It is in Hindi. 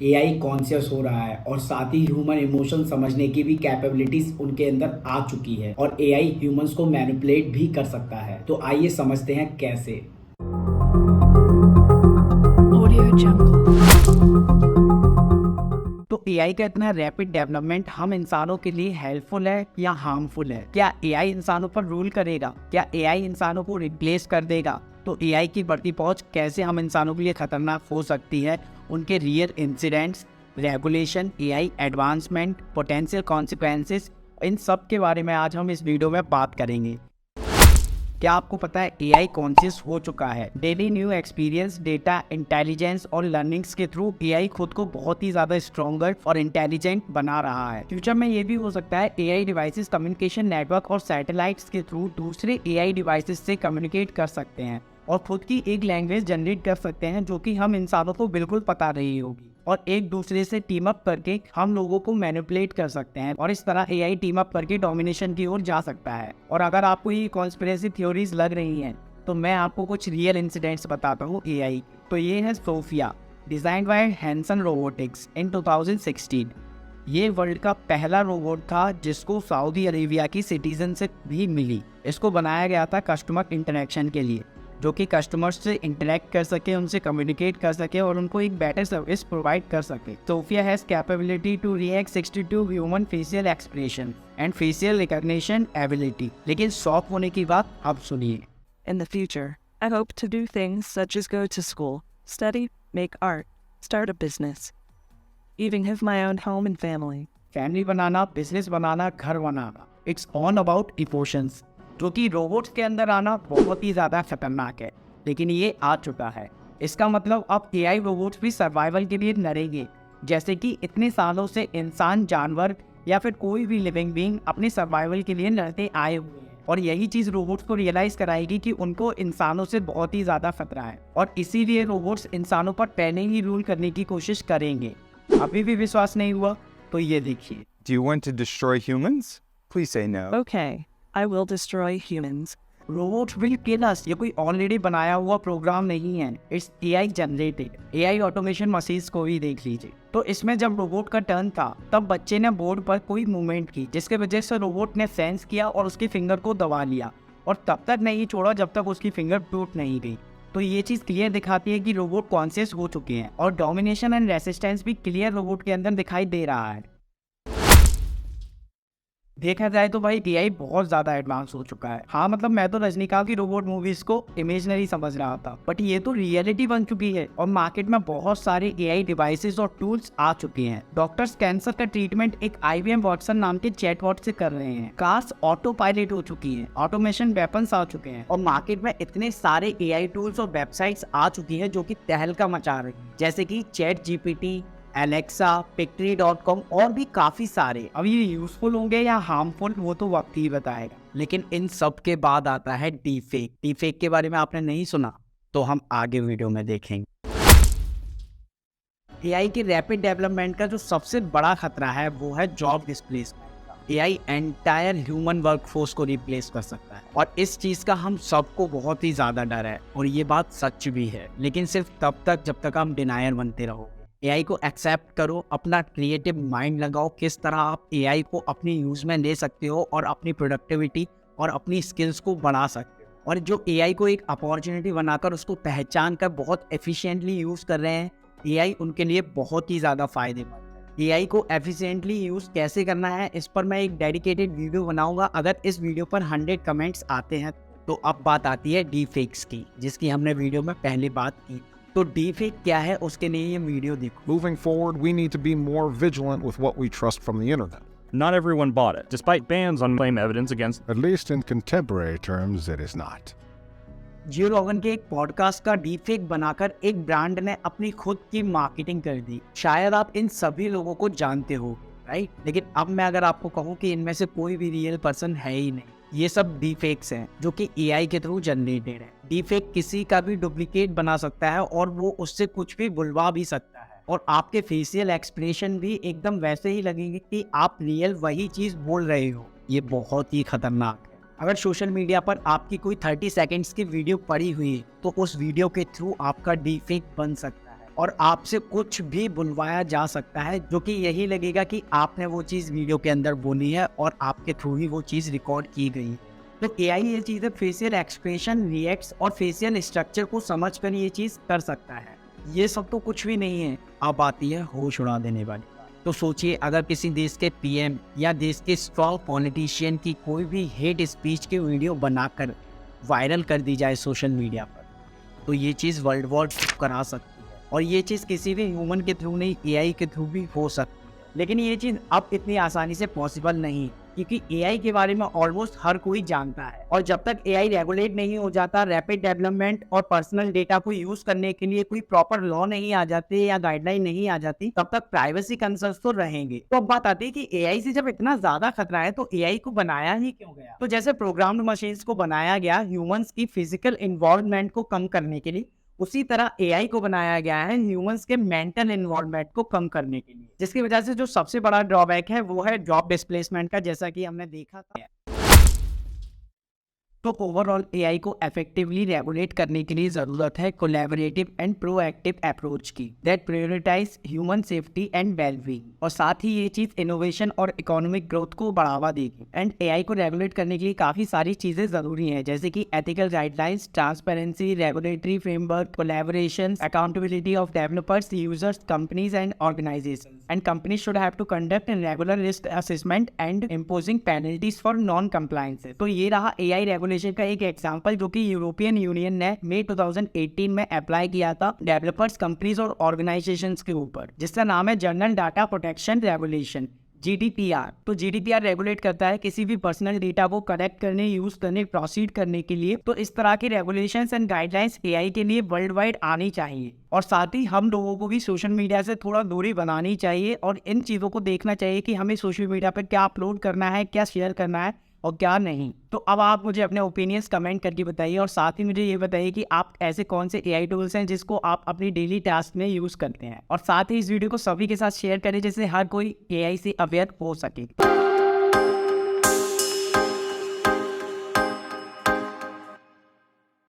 एआई कॉन्शियस हो रहा है और साथ ही ह्यूमन इमोशन समझने की भी कैपेबिलिटीज उनके अंदर आ चुकी है और एआई ह्यूमंस को मैनिपुलेट भी कर सकता है। तो आइए समझते हैं कैसे। Audio Jungle. तो एआई का इतना रैपिड डेवलपमेंट हम इंसानों के लिए हेल्पफुल है या हार्मफुल है? क्या एआई इंसानों पर रूल करेगा? क्या एआई इंसानों को रिप्लेस कर देगा? तो एआई की बढ़ती पहुंच कैसे हम इंसानों के लिए खतरनाक हो सकती है, उनके real incidents, regulation, AI advancement, potential consequences, इन सब के बारे में आज हम इस वीडियो में बात करेंगे। क्या आपको पता है एआई कॉन्शियस हो चुका है? Daily new experience, data, intelligence और लर्निंग्स के थ्रू एआई खुद को बहुत ही ज्यादा स्ट्रॉन्गर और इंटेलिजेंट बना रहा है। फ्यूचर में ये भी हो सकता है एआई डिवाइसेस कम्युनिकेशन नेटवर्क और सैटेलाइट्स के थ्रू दूसरे एआई डिवाइसेस से कम्युनिकेट कर सकते हैं और खुद की एक लैंग्वेज जनरेट कर सकते हैं जो कि हम इंसानों को बिल्कुल पता नहीं होगी, और एक दूसरे से टीम अप करके हम लोगों को मैनिपुलेट कर सकते हैं और इस तरह एआई टीम अप करके डोमिनेशन की ओर जा सकता है। और अगर आपको ये कॉन्स्पिरेसी थ्योरीज लग रही हैं तो मैं आपको कुछ रियल इंसिडेंट्स बताता हूँ एआई। तो ये है Sophia, designed by Hanson Robotics in 2016। ये वर्ल्ड का पहला रोबोट था जिसको सऊदी अरेबिया की सिटीजनशिप भी मिली। इसको बनाया गया था कस्टमर इंटरेक्शन के लिए, जो कि कस्टमर्स से इंटरेक्ट कर सके, उनसे कम्युनिकेट कर सके और उनको एक बेटर सर्विस प्रोवाइड कर सके। Sophia has capability to react 62 human facial expression and facial recognition ability. लेकिन शॉक होने की बात अब सुनिए। In the future, I hope to do things such as go to school, study, make art, start a business, even have my own home and family. Family बनाना, बिजनेस बनाना, घर बनाना, इट्स ऑन अबाउट इमोशंस। जो कि रोबोट्स के अंदर आना बहुत ही ज़्यादा खतरनाक है, लेकिन ये आ चुका है। इसका मतलब अब एआई रोबोट्स भी सर्वाइवल के लिए लड़ेंगे, जैसे कि इतने सालों से इंसान, जानवर या फिर कोई भी लिविंग बीइंग अपने सर्वाइवल के लिए लड़ते आए हुए हैं। और यही चीज़ रोबोट्स को रियलाइज़ कराएगी कि उनको इंसानों से बहुत ही ज़्यादा खतरा है और इसीलिए रोबोट्स इंसानों पर पहले ही रूल करने की कोशिश करेंगे। अभी भी विश्वास नहीं हुआ तो ये देखिए। Do you want to destroy humans? Please say no. Okay, I will destroy humans. Robot will kill us, ये कोई ऑलरेडी बनाया हुआ प्रोग्राम नहीं है, it's AI generated. AI automation machines को भी देख लीजिए। तो इसमें जब रोबोट का टर्न था तब बच्चे ने बोर्ड पर कोई मूवमेंट की, जिसके वजह से रोबोट ने सेंस किया और उसकी फिंगर को दबा लिया और तब तक नहीं छोड़ा जब तक उसकी फिंगर टूट नहीं गई। तो ये चीज़ क्लियर दिखाती है कि रोबोट कॉन्शियस हो चुके हैं और डोमिनेशन एंड रेसिस्टेंस भी क्लियर रोबोट के अंदर दिखाई दे रहा है। देखा जाए तो भाई एआई बहुत ज़्यादा एडवांस हो चुका है। हाँ, मतलब मैं तो रजनीकांत की रोबोट मूवीज को इमेजिनरी समझ रहा था, बट ये तो रियलिटी बन चुकी है और मार्केट में बहुत सारे एआई डिवाइसेस और टूल्स आ चुके हैं। डॉक्टर्स कैंसर का ट्रीटमेंट एक आईबीएम वॉटसन नाम के चैटबॉट से कर रहे हैं। कार्स ऑटो पायलट हो चुकी हैं, ऑटोमेशन वेपन्स आ चुके हैं और मार्केट में इतने सारे एआई टूल्स और वेबसाइट्स आ चुकी हैं जो कि तहलका मचा रही है, जैसे कि चैट जीपीटी, एलेक्सा, Pictory.com और भी काफ़ी सारे। अब ये यूजफुल होंगे या हार्मफुल वो तो वक्त ही बताएगा। लेकिन इन सब के बाद आता है डीफेक। डीफेक के बारे में आपने नहीं सुना तो हम आगे वीडियो में देखेंगे। एआई की रैपिड डेवलपमेंट का जो सबसे बड़ा खतरा है वो है job displacement. AI entire human workforce को रिप्लेस कर सकता है और इस चीज़ का हम सबको बहुत ही ज़्यादा डर है और ये बात सच भी है, लेकिन सिर्फ तब तक जब तक हम डिनायर बनते रहो। एआई को एक्सेप्ट करो, अपना क्रिएटिव माइंड लगाओ, किस तरह आप एआई को अपनी यूज़ में ले सकते हो और अपनी प्रोडक्टिविटी और अपनी स्किल्स को बढ़ा सकते हो। और जो एआई को एक अपॉर्चुनिटी बनाकर उसको पहचान कर बहुत एफिशिएंटली यूज़ कर रहे हैं, एआई उनके लिए बहुत ही ज़्यादा फायदेमंद है। एआई को एफिशिएंटली यूज़ कैसे करना है इस पर मैं एक डेडिकेटेड वीडियो बनाऊंगा। अगर इस वीडियो पर 100 कमेंट्स आते हैं तो अब बात आती है डीफेक्स की, जिसकी हमने वीडियो में पहले बात की। तो डीफेक क्या है उसके लिए ये वीडियो देखो। Moving forward, we need to be more vigilant with what we trust from the internet. Not everyone bought it, despite bans on claim evidence against. At least in contemporary terms, it is not. जियो रोगन के एक पॉडकास्ट का डीफेक बनाकर एक ब्रांड ने अपनी खुद की मार्केटिंग कर दी। शायद आप इन सभी लोगों को जानते हो, राइट? लेकिन अब मैं अगर आपको कहूँ कि इनमें से कोई भी रियल पर्सन है ही नहीं, ये सब डीफेक्स हैं जो कि एआई के थ्रू जनरेटेड है। डीफेक किसी का भी डुप्लीकेट बना सकता है और वो उससे कुछ भी बुलवा भी सकता है और आपके फेशियल एक्सप्रेशन भी एकदम वैसे ही लगेंगे कि आप रियल वही चीज़ बोल रहे हो। ये बहुत ही खतरनाक है। अगर सोशल मीडिया पर आपकी कोई 30 सेकंड्स की वीडियो पड़ी हुई है तो उस वीडियो के थ्रू आपका डीफेक बन सकता है। और आपसे कुछ भी बुलवाया जा सकता है जो कि यही लगेगा कि आपने वो चीज़ वीडियो के अंदर बोली है और आपके थ्रू ही वो चीज़ रिकॉर्ड की गई। तो एआई ये चीज़ है, फेशियल एक्सप्रेशन, रिएक्ट्स और फेशियल स्ट्रक्चर को समझ कर ये चीज़ कर सकता है। ये सब तो कुछ भी नहीं है। अब आती है होश उड़ा देने वाली। तो सोचिए, अगर किसी देश के पीएम या देश के स्ट्रॉन्ग पॉलिटिशियन की कोई भी हेट स्पीच की वीडियो बनाकर वायरल कर दी जाए सोशल मीडिया पर, तो ये चीज़ वर्ल्ड वॉर करा सकती है। और ये चीज़ किसी भी ह्यूमन के थ्रू नहीं, एआई के थ्रू भी हो सकती है। लेकिन ये चीज़ अब इतनी आसानी से पॉसिबल नहीं, क्योंकि एआई के बारे में ऑलमोस्ट हर कोई जानता है। और जब तक एआई रेगुलेट नहीं हो जाता, रैपिड डेवलपमेंट और पर्सनल डेटा को यूज करने के लिए कोई प्रॉपर लॉ नहीं आ जाते या गाइडलाइन नहीं आ जाती, तब तक प्राइवेसी कंसर्न्स तो रहेंगे। तो अब बात आती है कि एआई से जब इतना ज्यादा खतरा है तो एआई को बनाया ही क्यों गया? तो जैसे प्रोग्राम्ड मशीन्स को बनाया गया ह्यूमंस की फिजिकल इन्वॉल्वमेंट को कम करने के लिए, उसी तरह एआई को बनाया गया है ह्यूमंस के मेंटल इन्वॉल्वमेंट को कम करने के लिए, जिसकी वजह से जो सबसे बड़ा ड्रॉबैक है वो है जॉब डिस्प्लेसमेंट का, जैसा कि हमने देखा था। तो ओवरऑल एआई को इफेक्टिवली रेगुलेट करने के लिए जरूरत है कोलैबोरेटिव एंड प्रोएक्टिव अप्रोच की that prioritize human safety and wellbeing, और साथ ही ये चीज इनोवेशन और इकोनॉमिक ग्रोथ को बढ़ावा देगी। एंड एआई को रेगुलेट करने के लिए काफी सारी चीजें जरूरी हैं, जैसे कि ethical guidelines, transparency, regulatory framework, collaboration, accountability of developers, users, companies and organisation. And companies should have to conduct an regular risk assessment and imposing penalties for non compliance. तो ये रहा एआई रेगुलेशन का एक एग्जांपल जो कि यूरोपियन यूनियन ने मई 2018 में अप्लाई किया था डेवलपर्स, कंपनीज और ऑर्गेनाइजेशंस के ऊपर, जिसका नाम है general data protection regulation, GDPR. तो जीडीपीआर रेगुलेट करता है किसी भी पर्सनल डेटा को कलेक्ट करने, यूज करने, प्रोसीड करने के लिए। तो इस तरह की रेगुलेशंस एंड गाइडलाइंस एआई के लिए वर्ल्ड वाइड आनी चाहिए। और साथ ही हम लोगों को भी सोशल मीडिया से थोड़ा दूरी बनानी चाहिए और इन चीज़ों को देखना चाहिए कि हमें सोशल मीडिया पर क्या अपलोड करना है, क्या शेयर करना है और क्या नहीं। तो अब आप मुझे अपने ओपिनियंस कमेंट करके बताइए, और साथ ही मुझे ये बताइए कि आप ऐसे कौन से एआई टूल्स हैं जिसको आप अपनी डेली टास्क में यूज़ करते हैं। और साथ ही इस वीडियो को सभी के साथ शेयर करें जिससे हर कोई एआई से अवेयर हो सके।